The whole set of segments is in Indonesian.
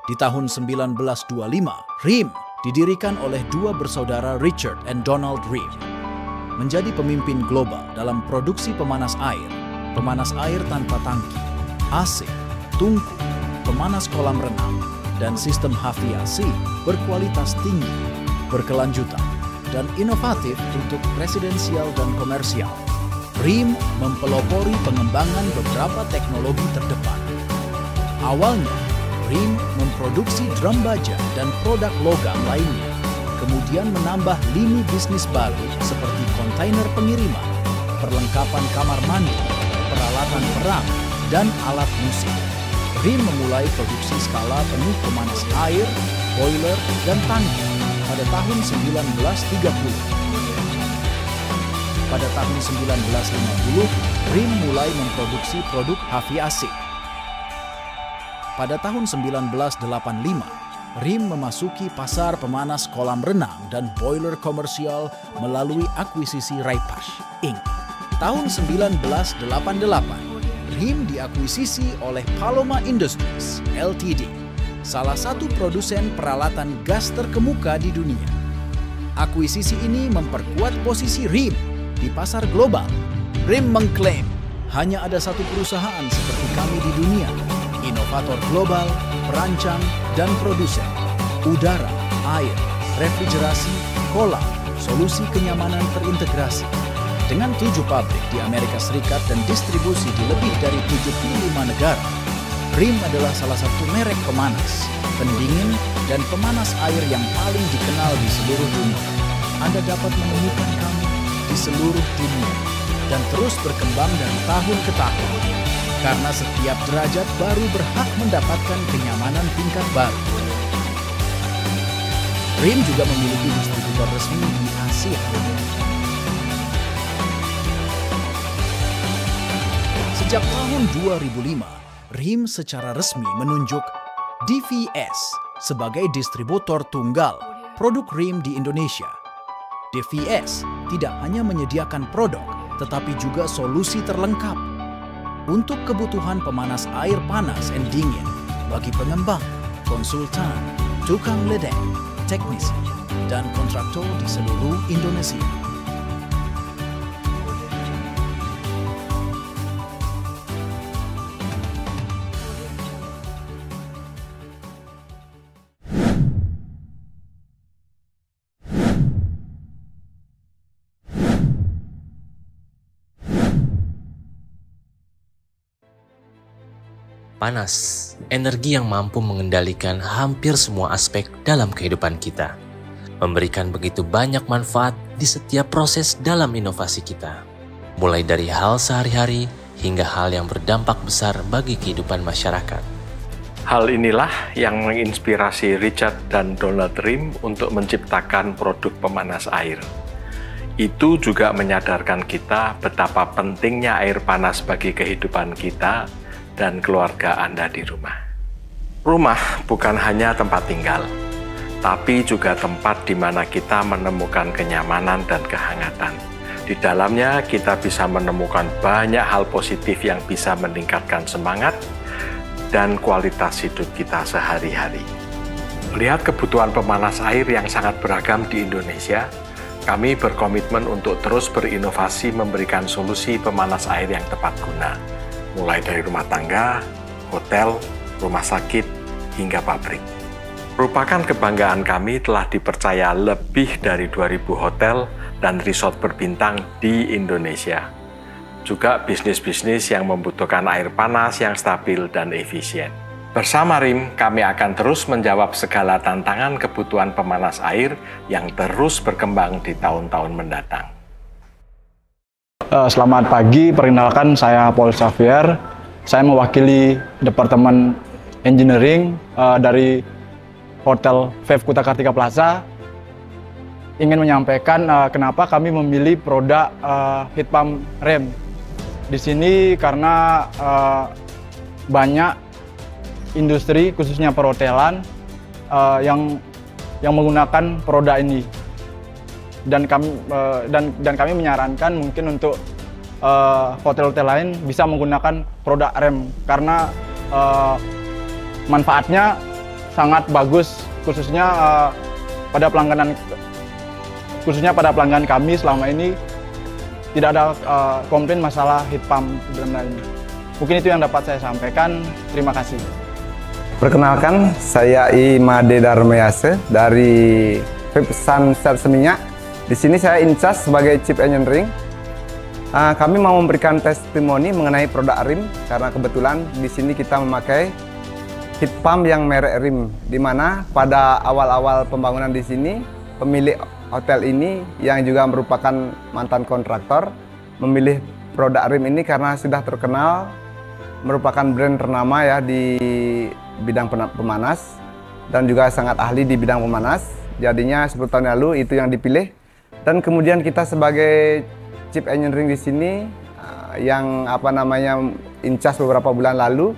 Di tahun 1925, RIM didirikan oleh dua bersaudara Richard and Donald RIM. Menjadi pemimpin global dalam produksi pemanas air tanpa tangki, AC, tungku, pemanas kolam renang, dan sistem HVAC berkualitas tinggi, berkelanjutan, dan inovatif untuk residensial dan komersial. RIM mempelopori pengembangan beberapa teknologi terdepan. Awalnya, RIM memproduksi drum baja dan produk logam lainnya, kemudian menambah lini bisnis baru seperti kontainer pengiriman, perlengkapan kamar mandi, peralatan perang, dan alat musik. RIM memulai produksi skala penuh pemanas air, boiler, dan tangki pada tahun 1930. Pada tahun 1950, RIM mulai memproduksi produk HVAC. Pada tahun 1985, RIM memasuki pasar pemanas kolam renang dan boiler komersial melalui akuisisi Raipash, Inc. Tahun 1988, RIM diakuisisi oleh Paloma Industries, Ltd., salah satu produsen peralatan gas terkemuka di dunia. Akuisisi ini memperkuat posisi RIM di pasar global. RIM mengklaim, hanya ada satu perusahaan seperti kami di dunia, inovator global, perancang, dan produsen udara, air, refrigerasi, kolam, solusi kenyamanan terintegrasi. Dengan 7 pabrik di Amerika Serikat dan distribusi di lebih dari 75 negara, RIM adalah salah satu merek pemanas, pendingin, dan pemanas air yang paling dikenal di seluruh dunia. Anda dapat menemukan kami di seluruh dunia dan terus berkembang dari tahun ke tahun. Karena setiap derajat baru berhak mendapatkan kenyamanan tingkat baru. RIM juga memiliki distributor resmi di Asia. Sejak tahun 2005, RIM secara resmi menunjuk DVS sebagai distributor tunggal produk RIM di Indonesia. DVS tidak hanya menyediakan produk, tetapi juga solusi terlengkap untuk kebutuhan pemanas air panas dan dingin bagi pengembang, konsultan, tukang ledeng, teknisi, dan kontraktor di seluruh Indonesia. Panas, energi yang mampu mengendalikan hampir semua aspek dalam kehidupan kita. Memberikan begitu banyak manfaat di setiap proses dalam inovasi kita. Mulai dari hal sehari-hari hingga hal yang berdampak besar bagi kehidupan masyarakat. Hal inilah yang menginspirasi Richard dan Donald RIM untuk menciptakan produk pemanas air. Itu juga menyadarkan kita betapa pentingnya air panas bagi kehidupan kita dan keluarga Anda di rumah. Rumah bukan hanya tempat tinggal, tapi juga tempat di mana kita menemukan kenyamanan dan kehangatan. Di dalamnya kita bisa menemukan banyak hal positif yang bisa meningkatkan semangat dan kualitas hidup kita sehari-hari. Melihat kebutuhan pemanas air yang sangat beragam di Indonesia, kami berkomitmen untuk terus berinovasi memberikan solusi pemanas air yang tepat guna, mulai dari rumah tangga, hotel, rumah sakit, hingga pabrik. Merupakan kebanggaan kami telah dipercaya lebih dari 2.000 hotel dan resort berbintang di Indonesia. Juga bisnis-bisnis yang membutuhkan air panas yang stabil dan efisien. Bersama RIM, kami akan terus menjawab segala tantangan kebutuhan pemanas air yang terus berkembang di tahun-tahun mendatang. Selamat pagi, perkenalkan saya Paul Xavier. Saya mewakili Departemen Engineering dari Hotel Veve Kuta Kartika Plaza. Ingin menyampaikan kenapa kami memilih produk heat pump RIM. Di sini karena banyak industri, khususnya perhotelan, yang menggunakan produk ini. Dan kami menyarankan mungkin untuk hotel-hotel lain bisa menggunakan produk RIM karena manfaatnya sangat bagus, khususnya pada pelanggan kami selama ini tidak ada komplain masalah heat pump benar-benar ini. Mungkin itu yang dapat saya sampaikan. Terima kasih. Perkenalkan, saya Imade Darmayase dari Sunset Seminyak. Di sini saya in charge sebagai Chief Engineering. Kami mau memberikan testimoni mengenai produk rim karena kebetulan di sini kita memakai heat pump yang merek rim, di mana pada awal-awal pembangunan di sini pemilik hotel ini yang juga merupakan mantan kontraktor memilih produk rim ini karena sudah terkenal, merupakan brand ternama ya di bidang pemanas dan juga sangat ahli di bidang pemanas. Jadinya 10 tahun lalu itu yang dipilih, dan kemudian kita sebagai Chief Engineering di sini yang in charge beberapa bulan lalu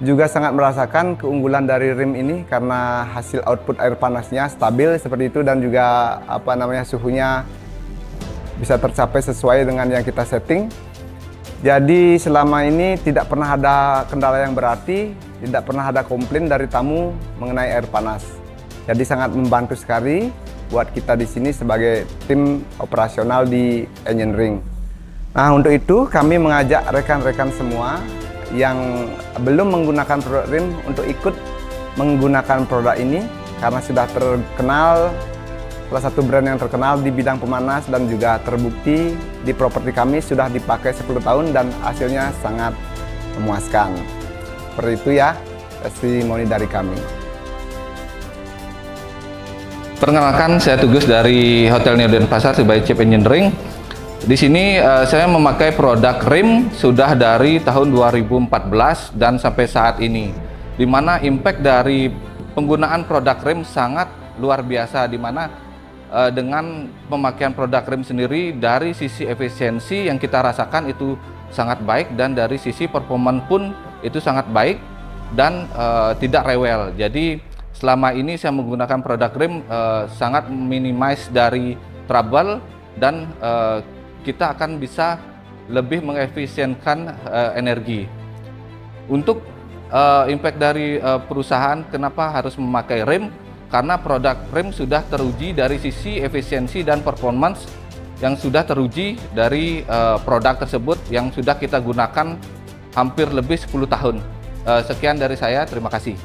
juga sangat merasakan keunggulan dari rim ini karena hasil output air panasnya stabil seperti itu, dan juga suhunya bisa tercapai sesuai dengan yang kita setting. Jadi selama ini tidak pernah ada kendala yang berarti, tidak pernah ada komplain dari tamu mengenai air panas. Jadi sangat membantu sekali buat kita di sini sebagai tim operasional di engineering. Nah, untuk itu kami mengajak rekan-rekan semua yang belum menggunakan produk rim untuk ikut menggunakan produk ini karena sudah terkenal, salah satu brand yang terkenal di bidang pemanas dan juga terbukti di properti kami sudah dipakai 10 tahun dan hasilnya sangat memuaskan. Seperti itu ya testimoni dari kami. Perkenalkan, saya Tugus dari Hotel New Denpasar sebagai Chief Engineering. Di sini saya memakai produk rim sudah dari tahun 2014 dan sampai saat ini, di mana impact dari penggunaan produk rim sangat luar biasa, di mana dengan pemakaian produk rim sendiri dari sisi efisiensi yang kita rasakan itu sangat baik, dan dari sisi performance pun itu sangat baik dan tidak rewel. Jadi selama ini saya menggunakan produk rim sangat minimize dari trouble, dan kita akan bisa lebih mengefisienkan energi. Untuk impact dari perusahaan kenapa harus memakai rim, karena produk rim sudah teruji dari sisi efisiensi dan performance yang sudah teruji dari produk tersebut yang sudah kita gunakan hampir lebih 10 tahun. Sekian dari saya, terima kasih.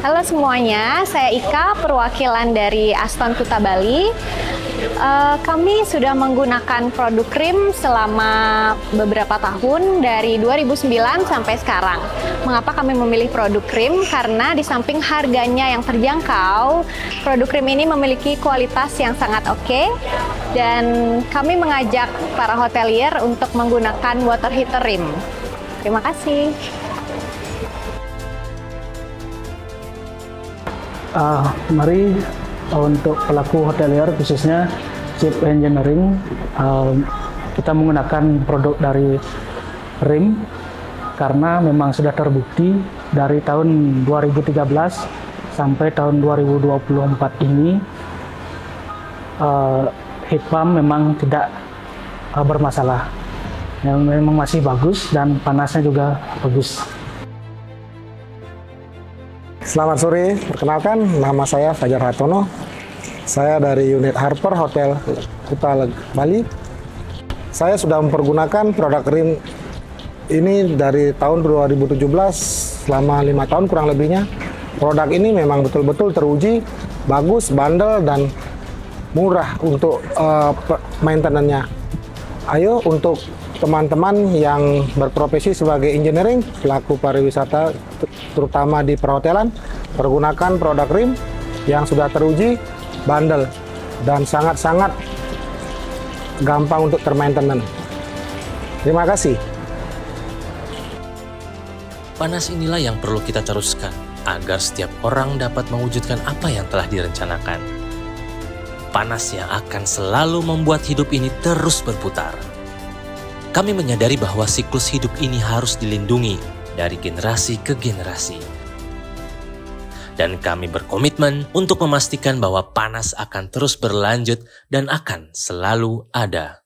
Halo semuanya, saya Ika, perwakilan dari Aston Kuta Bali. Kami sudah menggunakan produk rim selama beberapa tahun, dari 2009 sampai sekarang. Mengapa kami memilih produk rim? Karena di samping harganya yang terjangkau, produk rim ini memiliki kualitas yang sangat oke, dan kami mengajak para hotelier untuk menggunakan water heater rim. Terima kasih. Mari untuk pelaku hotelier khususnya Chief Engineering, kita menggunakan produk dari rim karena memang sudah terbukti dari tahun 2013 sampai tahun 2024 ini heat pump memang tidak bermasalah, yang memang masih bagus dan panasnya juga bagus. Selamat sore, perkenalkan nama saya Fajar Hartono. Saya dari unit Harper Hotel Kuta Bali. Saya sudah mempergunakan produk rim ini dari tahun 2017 selama 5 tahun kurang lebihnya. Produk ini memang betul-betul teruji, bagus, bandel, dan murah untuk maintenance-nya. Ayo untuk teman-teman yang berprofesi sebagai engineering, pelaku pariwisata, terutama di perhotelan, pergunakan produk rim yang sudah teruji, bandel, dan sangat-sangat gampang untuk termaintenance. Terima kasih. Panas inilah yang perlu kita teruskan agar setiap orang dapat mewujudkan apa yang telah direncanakan. Panas yang akan selalu membuat hidup ini terus berputar. Kami menyadari bahwa siklus hidup ini harus dilindungi dari generasi ke generasi. Dan kami berkomitmen untuk memastikan bahwa panas akan terus berlanjut dan akan selalu ada.